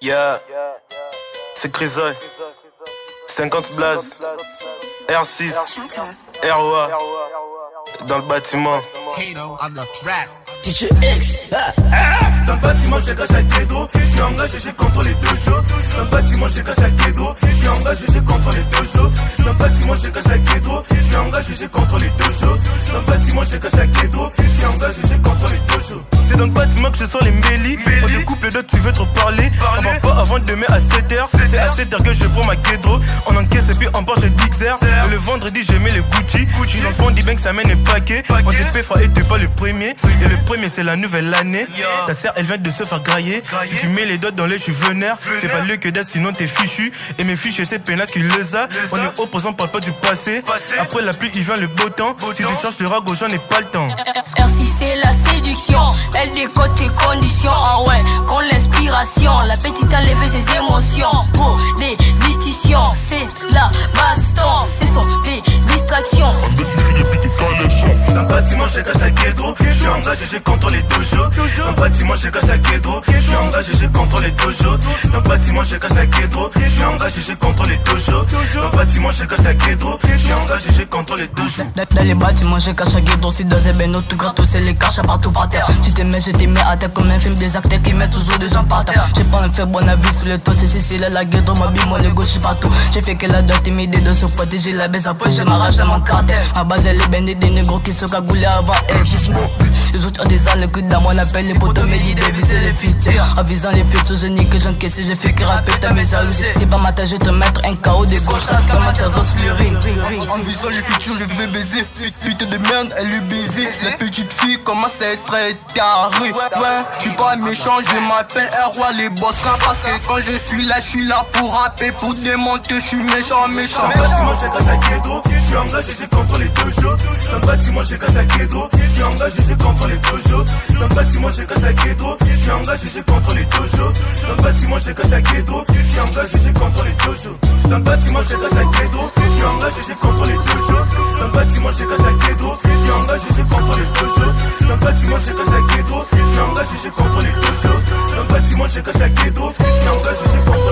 Yeah, c'est Crisoy, 50 Blaze, R6, ROA, dans le bâtiment. DJ X, Dans le bâtiment, j'ai caché à Kédo. Je suis engagé, j'ai contrôlé deux shows. Dans le bâtiment, j'ai caché à Kédo. Je suis engagé, j'ai contrôlé deux shows. Dans le bâtiment, j'ai caché à Kédo. Je suis engagé, j'ai contrôlé deux shows. Dans le bâtiment, j'ai caché à Kédo. Je suis engagé, j'ai contrôlé deux shows. C'est dans le bâtiment que je sens les mélis. On découpe le dos, tu veux trop parler. On va pas avant demain à 7h. C'est à 7h que je prends ma Kédro. On encaisse et puis on porte le Dixer. Et le vendredi, je mets le Gucci. J'suis dans le fond du bank, ça mène le paquet. On TP, et t'es pas le premier. Et le premier, c'est la nouvelle année. Ta sœur, elle vient de se faire grailler. Si tu mets les doigts dans les je suis vénère. Fais pas le que d'être, sinon t'es fichu. Et mes fiches, c'est pénasse qui les a. On est opposant, on parle pas du passé. Après la pluie, il vient le beau temps. Si tu cherches le ragot, j'en ai pas le temps. R6 c'est la séduction, elle décote tes conditions. Ah ouais, quand l'inspiration, la petite a levé ses émotions. Pour des discussions, c'est la baston. Ce sont des distractions. Dans le bâtiment, j'ai caché à Kédro. Je suis engagé, j'ai contrôlé deux shows. Dans le bâtiment, j'ai caché à Kédro. Je suis engagé, j'ai contrôlé deux shows. Dans le bâtiment, j'ai caché à Kédro. Je suis engagé, j'ai contrôlé deux shows. Dans le bâtiment, j'ai caché à Kédro. Je suis engagé, j'ai contrôlé deux shows. Dans les bâtiments, j'ai caché à Kédro. Si dans les bénos, tout gratos, c'est les caches partout par terre. Tu t'aimais, je t'aimais à terre comme un film des acteurs qui mettent toujours des gens par terre. J'ai pas un fait bon avis sur le toit, c'est Cécile, la Kédro, ma bille, moi, les gauches partout. J'ai fait qu'elle a doit t'imider de se protéger la baisse après, je m'arrache à mon cartel. À base, elle est bénie des négros qui se cagoulaient avant elle. Les autres ont des salles que dans mon appel, les potos me disent d'éviser les filtres. Avisant les filtres, je nie que j'encaisse, j'ai fait que rapper ta mes jalousies. T'es pas ma tâche, je te mettre un KO de gauche, comme ma tasse sur le ring. En visant les futurs, je vais baiser. Putain de merde, elle lui baiser. La petite fille commence à être très carrée. Ouais, je suis pas méchant, je m'appelle Roi les boss. Parce que quand je suis là pour rapper, pour démonter, je suis méchant. Dans le bâtiment, j'ai caché à Kédro. Je suis engagé, j'ai contrôlé deux shows. Dans le bâtiment, j'ai caché à Kédro. Je suis engagé, j'ai contrôlé deux shows. Dans le bâtiment, j'ai caché à Kédro. Je suis engagé, j'ai contrôlé deux shows. Dans le bâtiment, j'ai caché à Kédro. Je suis engagé, j'ai contrôlé deux shows. Dans le bâtiment, j'ai caché à Kédro. Je suis engagé, j'ai contrôlé deux shows. Dans le bâtiment, j'ai caché à Kédro. Je suis engagé, j'ai contrôlé deux shows. Dans le bâtiment, j'ai caché à Kédro. Je suis engagé, j'ai contrôlé deux shows. Dans le bâtiment, j'ai caché à Kédro. Je suis engagé, j'ai contrôlé